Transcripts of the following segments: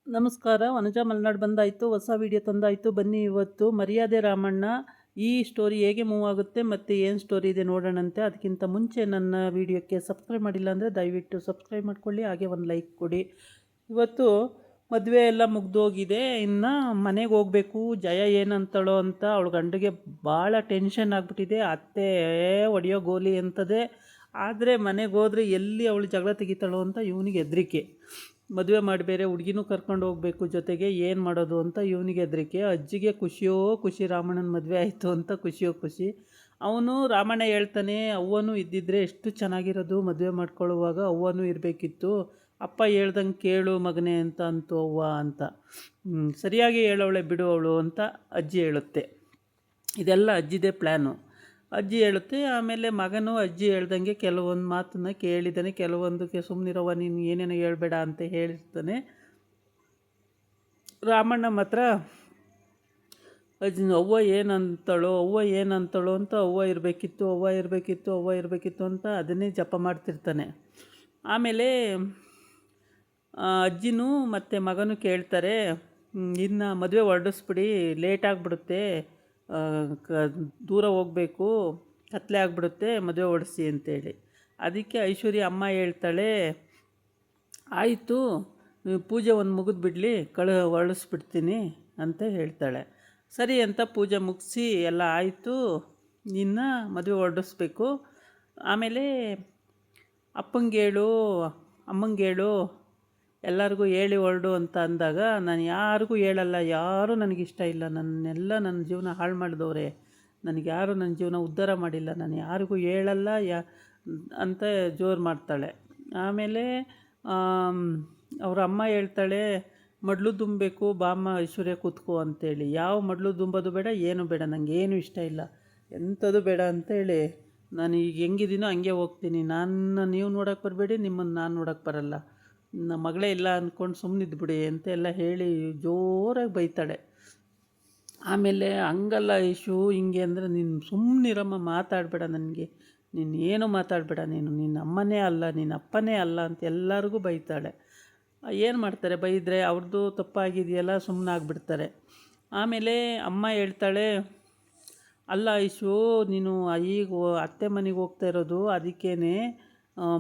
ನಮಸ್ಕಾರ. ವನಜಾ ಮಲೆನಾಡು ಬಂದಾಯಿತು, ಹೊಸ ವಿಡಿಯೋ ತಂದಾಯಿತು. ಬನ್ನಿ ಇವತ್ತು ಮರ್ಯಾದೆ ರಾಮಣ್ಣ ಈ ಸ್ಟೋರಿ ಹೇಗೆ ಮೂವ್ ಆಗುತ್ತೆ ಮತ್ತು ಏನು ಸ್ಟೋರಿ ಇದೆ ನೋಡೋಣಂತೆ. ಅದಕ್ಕಿಂತ ಮುಂಚೆ ನನ್ನ ವಿಡಿಯೋಕ್ಕೆ ಸಬ್ಸ್ಕ್ರೈಬ್ ಮಾಡಿಲ್ಲ ಅಂದರೆ ದಯವಿಟ್ಟು ಸಬ್ಸ್ಕ್ರೈಬ್ ಮಾಡ್ಕೊಳ್ಳಿ, ಹಾಗೆ ಒಂದು ಲೈಕ್ ಕೊಡಿ. ಇವತ್ತು ಮದುವೆ ಎಲ್ಲ ಮುಗ್ದೋಗಿದೆ, ಇನ್ನು ಮನೆಗೆ ಹೋಗಬೇಕು. ಜಯ ಏನಂತಳೋ ಅಂತ ಅವಳ ಗಂಡಿಗೆ ಭಾಳ ಟೆನ್ಷನ್ ಆಗಿಬಿಟ್ಟಿದೆ. ಅತ್ತೆ ಹೊಡೆಯೋ ಗೋಲಿ ಅಂತದೆ. ಆದರೆ ಮನೆಗೆ ಹೋದರೆ ಎಲ್ಲಿ ಅವಳು ಜಗಳ ತೆಗಿತಾಳೋ ಅಂತ ಇವನಿಗೆ ಹೆದರಿಕೆ. ಮದುವೆ ಮಾಡಿ ಬೇರೆ ಹುಡುಗಿನೂ ಕರ್ಕೊಂಡು ಹೋಗಬೇಕು ಜೊತೆಗೆ, ಏನು ಮಾಡೋದು ಅಂತ ಇವನಿಗೆ ಹೆದರಿಕೆ. ಅಜ್ಜಿಗೆ ಖುಷಿಯೋ ಖುಷಿ, ರಾಮಣ್ಣನ ಮದುವೆ ಆಯಿತು ಅಂತ ಖುಷಿಯೋ ಖುಷಿ. ಅವನು ರಾಮಣ್ಣ ಹೇಳ್ತಾನೆ, ಅವ್ವನೂ ಇದ್ದಿದ್ರೆ ಎಷ್ಟು ಚೆನ್ನಾಗಿರೋದು, ಮದುವೆ ಮಾಡ್ಕೊಳ್ಳುವಾಗ ಅವ್ವನೂ ಇರಬೇಕಿತ್ತು, ಅಪ್ಪ ಹೇಳ್ದಂಗೆ ಕೇಳು ಮಗನೇ ಅಂತ ಅಂತು ಅವ್ವ ಅಂತ. ಸರಿಯಾಗಿ ಹೇಳವಳೆ ಬಿಡು ಅವಳು ಅಂತ ಅಜ್ಜಿ ಹೇಳುತ್ತೆ. ಇದೆಲ್ಲ ಅಜ್ಜಿದೇ ಪ್ಲ್ಯಾನು. ಅಜ್ಜಿ ಹೇಳುತ್ತೆ. ಆಮೇಲೆ ಮಗನು ಅಜ್ಜಿ ಹೇಳ್ದಂಗೆ ಕೆಲವೊಂದು ಮಾತನ್ನು ಕೇಳಿದ್ದಾನೆ, ಕೆಲವೊಂದಕ್ಕೆ ಸುಮ್ಮನಿರವ ನೀನು ಏನೇನೋ ಹೇಳ್ಬೇಡ ಅಂತ ಹೇಳಿರ್ತಾನೆ. ರಾಮಣ್ಣ ಮಾತ್ರ ಅವ್ವ ಏನಂತಳೋ ಅಂತ ಅವ್ವ ಇರಬೇಕಿತ್ತು ಅಂತ ಅದನ್ನೇ ಜಪ ಮಾಡ್ತಿರ್ತಾನೆ. ಆಮೇಲೆ ಅಜ್ಜಿನೂ ಮತ್ತು ಮಗನೂ ಕೇಳ್ತಾರೆ, ಇನ್ನು ಮದುವೆ ಹೊರಡಿಸ್ಬಿಡಿ, ಲೇಟಾಗಿಬಿಡುತ್ತೆ, ದೂರ ಹೋಗಬೇಕು, ಕತ್ಲೆ ಆಗಿಬಿಡುತ್ತೆ, ಮದುವೆ ಹೊಡಿಸಿ ಅಂತೇಳಿ. ಅದಕ್ಕೆ ಐಶ್ವರ್ಯ ಅಮ್ಮ ಹೇಳ್ತಾಳೆ, ಆಯಿತು ಪೂಜೆ ಒಂದು ಮುಗಿದು ಬಿಡಲಿ, ಹೊರಡಿಸ್ಬಿಡ್ತೀನಿ ಅಂತ ಹೇಳ್ತಾಳೆ. ಸರಿ ಅಂತ ಪೂಜೆ ಮುಗಿಸಿ ಎಲ್ಲ ಆಯಿತು, ಇನ್ನು ಮದುವೆ ಹೊರಡಿಸ್ಬೇಕು. ಆಮೇಲೆ ಅಪ್ಪಂಗೇಳು ಅಮ್ಮಂಗೇಳು ಎಲ್ಲರಿಗೂ ಹೇಳಿ ಹೊರಡು ಅಂತ ಅಂದಾಗ, ನಾನು ಯಾರಿಗೂ ಹೇಳಲ್ಲ, ಯಾರೂ ನನಗಿಷ್ಟ ಇಲ್ಲ, ನನ್ನ ಜೀವನ ಹಾಳು ಮಾಡಿದವ್ರೆ, ನನಗೆ ಯಾರೂ ನನ್ನ ಜೀವನ ಉದ್ಧಾರ ಮಾಡಿಲ್ಲ, ನಾನು ಯಾರಿಗೂ ಹೇಳಲ್ಲ ಅಂತ ಜೋರು ಮಾಡ್ತಾಳೆ. ಆಮೇಲೆ ಅವ್ರ ಅಮ್ಮ ಹೇಳ್ತಾಳೆ, ಮಡ್ಲು ತುಂಬಬೇಕು ಬಾಮ್ಮ ಐಶ್ವರ್ಯ ಕೂತ್ಕೋ ಅಂತೇಳಿ. ಯಾವ ಮಡ್ಲು ತುಂಬೋದು ಬೇಡ, ಏನು ಬೇಡ, ನನಗೆ ಏನು ಇಷ್ಟ ಇಲ್ಲ, ಎಂಥದ್ದು ಬೇಡ ಅಂತೇಳಿ ನಾನು ಈಗ ಹೆಂಗಿದ್ದೀನೋ ಹಂಗೆ ಹೋಗ್ತೀನಿ, ನೀವು ನೋಡೋಕ್ಕೆ ಬರಬೇಡಿ, ನಿಮ್ಮನ್ನು ನಾನು ನೋಡೋಕ್ಕೆ ಬರಲ್ಲ, ನಮ್ಮ ಮಗಳೇ ಇಲ್ಲ ಅಂದ್ಕೊಂಡು ಸುಮ್ಮನಿದ್ಬಿಡಿ ಅಂತೆಲ್ಲ ಹೇಳಿ ಜೋರಾಗಿ ಬೈತಾಳೆ. ಆಮೇಲೆ ಹಂಗಲ್ಲ ಐಶು, ಹಿಂಗೆ ಅಂದರೆ ನೀನು ಸುಮ್ಮನಿರಮ್ಮ, ಮಾತಾಡಬೇಡ, ನನಗೆ ನೀನು ಏನೂ ಮಾತಾಡಬೇಡ, ನಿನ್ನ ಅಮ್ಮನೇ ಅಲ್ಲ, ನಿನ್ನ ಅಪ್ಪನೇ ಅಲ್ಲ ಅಂತ ಎಲ್ಲರಿಗೂ ಬೈತಾಳೆ. ಏನು ಮಾಡ್ತಾರೆ, ಬೈದರೆ ಅವ್ರದ್ದು ತಪ್ಪಾಗಿದೆಯಲ್ಲ, ಸುಮ್ಮನಾಗ್ಬಿಡ್ತಾರೆ. ಆಮೇಲೆ ಅಮ್ಮ ಹೇಳ್ತಾಳೆ, ಅಲ್ಲ ಐಶು, ನೀನು ಈಗ ಅತ್ತೆ ಮನೆಗೆ ಹೋಗ್ತಾ ಇರೋದು, ಅದಕ್ಕೇನೆ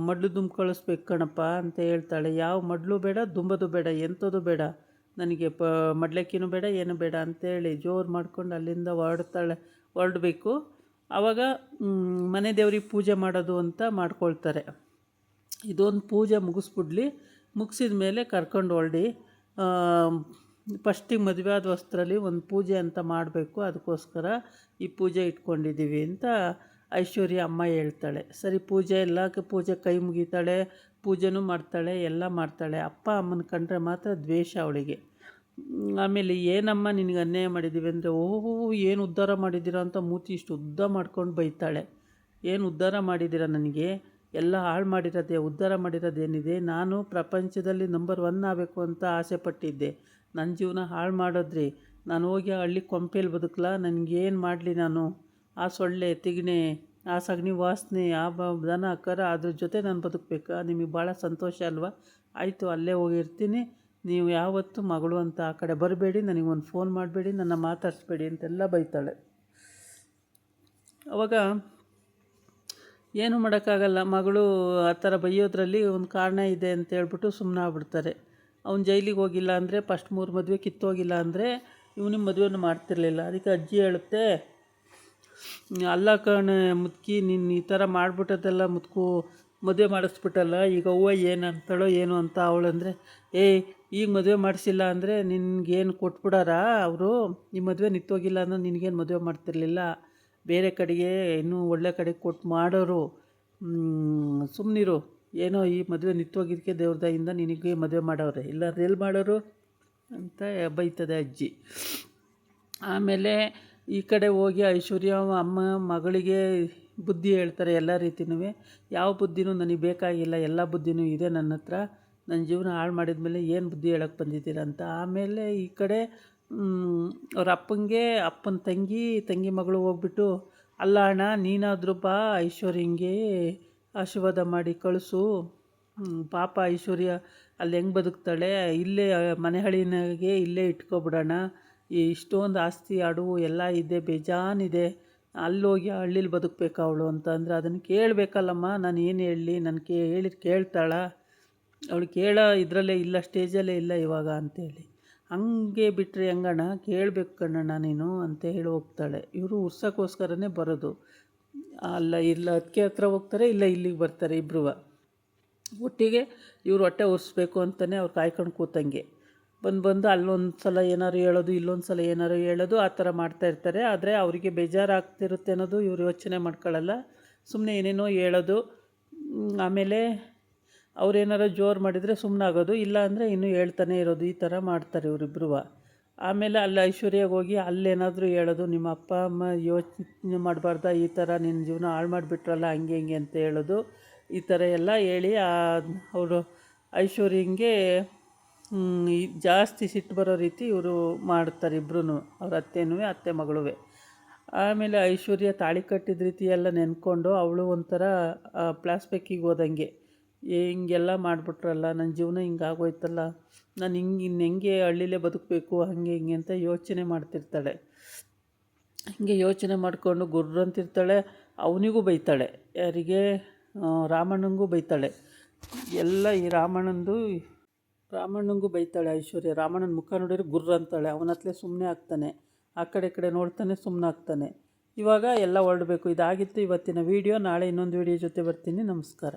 ಮಡ್ಲು ದುಂಬು ಕಳಿಸ್ಬೇಕು ಕಣಪ್ಪ ಅಂತ ಹೇಳ್ತಾಳೆ. ಯಾವ ಮಡ್ಲು ಬೇಡ, ದುಂಬೋದು ಬೇಡ, ಎಂಥದ್ದು ಬೇಡ, ನನಗೆ ಮಡ್ಲಕ್ಕಿನೂ ಬೇಡ, ಏನು ಬೇಡ ಅಂತೇಳಿ ಜೋರು ಮಾಡ್ಕೊಂಡು ಅಲ್ಲಿಂದ ಹೊರಡಬೇಕು. ಆವಾಗ ಮನೆ ದೇವ್ರಿಗೆ ಪೂಜೆ ಮಾಡೋದು ಅಂತ ಮಾಡ್ಕೊಳ್ತಾರೆ. ಇದೊಂದು ಪೂಜೆ ಮುಗಿಸಿದ ಮೇಲೆ ಕರ್ಕೊಂಡು ಹೊರಡಿ, ಫಸ್ಟಿಗೆ ಮದುವೆ ಆದ ವಸ್ತ್ರಲ್ಲಿ ಒಂದು ಪೂಜೆ ಅಂತ ಮಾಡಬೇಕು, ಅದಕ್ಕೋಸ್ಕರ ಈ ಪೂಜೆ ಇಟ್ಕೊಂಡಿದ್ದೀವಿ ಅಂತ ಐಶ್ವರ್ಯ ಅಮ್ಮ ಹೇಳ್ತಾಳೆ. ಸರಿ ಪೂಜೆ ಕೈ ಮುಗಿತಾಳೆ, ಪೂಜೆನೂ ಮಾಡ್ತಾಳೆ, ಎಲ್ಲ ಮಾಡ್ತಾಳೆ. ಅಪ್ಪ ಅಮ್ಮನ ಕಂಡ್ರೆ ಮಾತ್ರ ದ್ವೇಷ ಅವಳಿಗೆ. ಆಮೇಲೆ ಏನಮ್ಮ ನಿನಗೆ ಅನ್ಯಾಯ ಮಾಡಿದ್ದೀವಿ ಅಂದರೆ, ಓಹೋ ಏನು ಉದ್ಧಾರ ಮಾಡಿದ್ದೀರಾ ಅಂತ ಮೂತಿ ಇಷ್ಟು ಉದ್ದ ಮಾಡ್ಕೊಂಡು ಬೈತಾಳೆ. ಏನು ಉದ್ಧಾರ ಮಾಡಿದ್ದೀರಾ, ನನಗೆ ಎಲ್ಲ ಹಾಳು ಮಾಡಿರೋದೆ, ಉದ್ಧಾರ ಮಾಡಿರೋದೇನಿದೆ, ನಾನು ಪ್ರಪಂಚದಲ್ಲಿ ನಂಬರ್ 1 ಆಗಬೇಕು ಅಂತ ಆಸೆ ಪಟ್ಟಿದ್ದೆ, ನನ್ನ ಜೀವನ ಹಾಳು ಮಾಡೋದ್ರಿ, ನಾನು ಹೋಗಿ ಹಳ್ಳಿ ಕೊಂಪೆಯಲ್ಲಿ ಬದುಕಲ, ನನಗೇನು ಮಾಡಲಿ, ನಾನು ಆ ಸೊಳ್ಳೆ ತಿಗಣೆ, ಆ ಸಗಣಿ ವಾಸನೆ, ಆ ದನ ಕರ ಅದ್ರ ಜೊತೆ ನಾನು ಬದುಕಬೇಕಾ, ನಿಮಗೆ ಭಾಳ ಸಂತೋಷ ಅಲ್ವಾ, ಆಯಿತು ಅಲ್ಲೇ ಹೋಗಿರ್ತೀನಿ, ನೀವು ಯಾವತ್ತೂ ಮಗಳು ಅಂತ ಆ ಕಡೆ ಬರಬೇಡಿ, ನನಗೊಂದು ಫೋನ್ ಮಾಡಬೇಡಿ, ನನ್ನ ಮಾತಾಡಿಸ್ಬೇಡಿ ಅಂತೆಲ್ಲ ಬೈತಾಳೆ. ಅವಾಗ ಏನೂ ಮಾಡೋಕ್ಕಾಗಲ್ಲ, ಮಗಳು ಆ ಥರ ಬೈಯೋದ್ರಲ್ಲಿ ಒಂದು ಕಾರಣ ಇದೆ ಅಂತ ಹೇಳ್ಬಿಟ್ಟು ಸುಮ್ಮನಾಗ್ಬಿಡ್ತಾರೆ. ಅವ್ನು ಜೈಲಿಗೆ ಹೋಗಿಲ್ಲ ಅಂದರೆ, ಫಸ್ಟ್ 3 ಮದುವೆ ಕಿತ್ತೋಗಿಲ್ಲ ಅಂದರೆ ಇವನಿಗೆ ಮದುವೆನೂ ಮಾಡ್ತಿರ್ಲಿಲ್ಲ. ಅದಕ್ಕೆ ಅಜ್ಜಿ ಹೇಳುತ್ತೆ, ಅಲ್ಲ ಕಣೆ ಮುದುಕಿ, ನೀನು ಈ ಥರ ಮಾಡಿಬಿಟ್ಟದೆಲ್ಲ ಮದುವೆ ಮಾಡಿಸ್ಬಿಟ್ಟಲ್ಲ, ಈಗ ಅವ್ವ ಏನಂತಳೋ ಏನು ಅಂತ ಅವಳಂದರೆ, ಈಗ ಮದುವೆ ಮಾಡಿಸಿಲ್ಲ ಅಂದರೆ ನಿನಗೇನು ಕೊಟ್ಬಿಡಾರ ಅವರು, ಈ ಮದುವೆ ನಿಂತೋಗಿಲ್ಲ ಅಂದರೆ ನಿನಗೇನು ಮದುವೆ ಮಾಡ್ತಿರ್ಲಿಲ್ಲ, ಬೇರೆ ಕಡೆಗೆ ಇನ್ನೂ ಒಳ್ಳೆ ಕಡೆಗೆ ಕೊಟ್ಟು ಮಾಡೋರು, ಸುಮ್ಮನಿರು, ಏನೋ ಈ ಮದುವೆ ನಿಂತೋಗಿದ್ದಕ್ಕೆ ದೇವ್ರ ದಯಿಂದ ನಿನಗೆ ಮದುವೆ ಮಾಡೋರೆ, ಇಲ್ಲಾಂದ್ರೆ ಎಲ್ಲಿ ಮಾಡೋರು ಅಂತ ಬೈತದೆ ಅಜ್ಜಿ. ಆಮೇಲೆ ಈ ಕಡೆ ಹೋಗಿ ಐಶ್ವರ್ಯ ಅಮ್ಮ ಮಗಳಿಗೆ ಬುದ್ಧಿ ಹೇಳ್ತಾರೆ ಎಲ್ಲ ರೀತಿಯೂ. ಯಾವ ಬುದ್ಧಿನೂ ನನಗೆ ಬೇಕಾಗಿಲ್ಲ, ಎಲ್ಲ ಬುದ್ಧಿನೂ ಇದೆ ನನ್ನ ಹತ್ರ, ನನ್ನ ಜೀವನ ಹಾಳು ಮಾಡಿದ ಮೇಲೆ ಏನು ಬುದ್ಧಿ ಹೇಳೋಕ್ಕೆ ಬಂದಿದ್ದೀರ ಅಂತ. ಆಮೇಲೆ ಈ ಕಡೆ ಅವ್ರ ಅಪ್ಪನ ತಂಗಿ ಮಗಳು ಹೋಗ್ಬಿಟ್ಟು, ಅಲ್ಲ ಅಣ್ಣ ನೀನಾದರೂ ಬಾ ಐಶ್ವರ್ಯಂಗೆ ಆಶೀರ್ವಾದ ಮಾಡಿ ಕಳಿಸು, ಪಾಪ ಐಶ್ವರ್ಯ ಅಲ್ಲಿ ಹೆಂಗೆ ಬದುಕ್ತಾಳೆ, ಇಲ್ಲೇ ಮನೆ ಹಳಿನಾಗೆ ಇಲ್ಲೇ ಇಟ್ಕೊಬಿಡೋಣ, ಇಷ್ಟೊಂದು ಆಸ್ತಿ ಅಡವು ಎಲ್ಲ ಇದೆ, ಬೇಜಾನಿದೆ, ಅಲ್ಲೋಗಿ ಹಳ್ಳೀಲಿ ಬದುಕಬೇಕಾ ಅವಳು ಅಂತ ಅಂದರೆ ಅದನ್ನು ಕೇಳಬೇಕಲ್ಲಮ್ಮ. ನಾನು ಏನು ಹೇಳಲಿ, ನಾನು ಹೇಳಿದ್ದು ಕೇಳ್ತಾಳ, ಅವಳು ಕೇಳೋ ಇದರಲ್ಲೇ ಇಲ್ಲ, ಸ್ಟೇಜಲ್ಲೇ ಇಲ್ಲ ಇವಾಗ ಅಂತೇಳಿ. ಹಂಗೆ ಬಿಟ್ಟರೆ ಹೆಂಗಣ್ಣ, ಕೇಳಬೇಕು ಕಣ್ಣಣ್ಣ ನೀನು ಅಂತ ಹೇಳಿ ಹೋಗ್ತಾಳೆ. ಇವರು ಉರ್ಸೋಕ್ಕೋಸ್ಕರನೇ ಬರೋದು. ಇಲ್ಲ ಅದಕ್ಕೆ ಹತ್ರ ಹೋಗ್ತಾರೆ, ಇಲ್ಲ ಇಲ್ಲಿಗೆ ಬರ್ತಾರೆ ಇಬ್ಬರು ಒಟ್ಟಿಗೆ. ಇವ್ರು ಹೊಟ್ಟೆ ಉರಿಸ್ಬೇಕು ಅಂತಲೇ ಅವ್ರು ಕಾಯ್ಕೊಂಡು ಕೂತಂಗೆ ಬಂದು ಅಲ್ಲೊಂದು ಸಲ ಏನಾರು ಹೇಳೋದು, ಇಲ್ಲೊಂದು ಸಲ ಏನಾರು ಹೇಳೋದು, ಆ ಥರ ಮಾಡ್ತಾಯಿರ್ತಾರೆ. ಆದರೆ ಅವರಿಗೆ ಬೇಜಾರಾಗ್ತಿರುತ್ತೆ ಅನ್ನೋದು ಇವ್ರು ಯೋಚನೆ ಮಾಡ್ಕೊಳ್ಳಲ್ಲ. ಸುಮ್ಮನೆ ಏನೇನೋ ಹೇಳೋದು. ಆಮೇಲೆ ಅವ್ರೇನಾರು ಜೋರು ಮಾಡಿದರೆ ಸುಮ್ಮನಾಗೋದು, ಇಲ್ಲ ಅಂದರೆ ಇನ್ನೂ ಹೇಳ್ತಾನೆ ಇರೋದು. ಈ ಥರ ಮಾಡ್ತಾರೆ ಇವರಿಬ್ಬರು. ಆಮೇಲೆ ಅಲ್ಲಿ ಐಶ್ವರ್ಯಾಗೆ ಹೋಗಿ ಅಲ್ಲೇನಾದರೂ ಹೇಳೋದು, ನಿಮ್ಮ ಅಪ್ಪ ಅಮ್ಮ ಯೋಚನೆ ಮಾಡಬಾರ್ದ, ಈ ಥರ ನಿನ್ನ ಜೀವನ ಹಾಳು ಮಾಡಿಬಿಟ್ರಲ್ಲ, ಹಂಗೆ ಹಿಂಗೆ ಅಂತ ಹೇಳೋದು. ಈ ಥರ ಎಲ್ಲ ಹೇಳಿ ಅವರು ಐಶ್ವರ್ಯಂಗೆ ಜಾಸ್ತಿ ಸಿಟ್ಟು ಬರೋ ರೀತಿ ಇವರು ಮಾಡ್ತಾರೆ ಇಬ್ಬರೂ, ಅವ್ರ ಅತ್ತೆ ಮಗಳೂ. ಆಮೇಲೆ ಐಶ್ವರ್ಯ ತಾಳಿ ಕಟ್ಟಿದ ರೀತಿ ಎಲ್ಲ ನೆನ್ಕೊಂಡು ಅವಳು ಒಂಥರ ಫ್ಲಾಶ್ಬ್ಯಾಕಿಗೆ ಹೋದಂಗೆ, ಹಿಂಗೆಲ್ಲ ಮಾಡಿಬಿಟ್ರಲ್ಲ, ನನ್ನ ಜೀವನ ಹಿಂಗಾಗೋಯ್ತಲ್ಲ, ನಾನು ಇನ್ನು ಹೆಂಗೆ ಹಳ್ಳಿಲೇ ಬದುಕಬೇಕು, ಹಾಗೆ ಹಿಂಗೆ ಅಂತ ಯೋಚನೆ ಮಾಡ್ತಿರ್ತಾಳೆ. ಹಿಂಗೆ ಯೋಚನೆ ಮಾಡಿಕೊಂಡು ಗುರ್ರಂತಿರ್ತಾಳೆ. ಅವನಿಗೂ ಬೈತಾಳೆ, ಯಾರಿಗೆ, ರಾಮಣ್ಣಂಗೂ ಬೈತಾಳೆ. ಎಲ್ಲ ಈ ರಾಮಣ್ಣಂಗೂ ಬೈತಾಳೆ ಐಶ್ವರ್ಯ. ರಾಮಣ್ಣನ ಮುಖ ನೋಡಿದ್ರೆ ಗುರ್ರ ಅಂತಾಳೆ. ಅವನತ್ಲೇ ಸುಮ್ಮನೆ ಆಗ್ತಾನೆ, ಆ ಕಡೆ ನೋಡ್ತಾನೆ, ಸುಮ್ಮನೆ ಆಗ್ತಾನೆ. ಇವಾಗ ಎಲ್ಲ ಹೊರಡಬೇಕು. ಇದಾಗಿತ್ತು ಇವತ್ತಿನ ವೀಡಿಯೋ. ನಾಳೆ ಇನ್ನೊಂದು ವೀಡಿಯೋ ಜೊತೆ ಬರ್ತೀನಿ. ನಮಸ್ಕಾರ.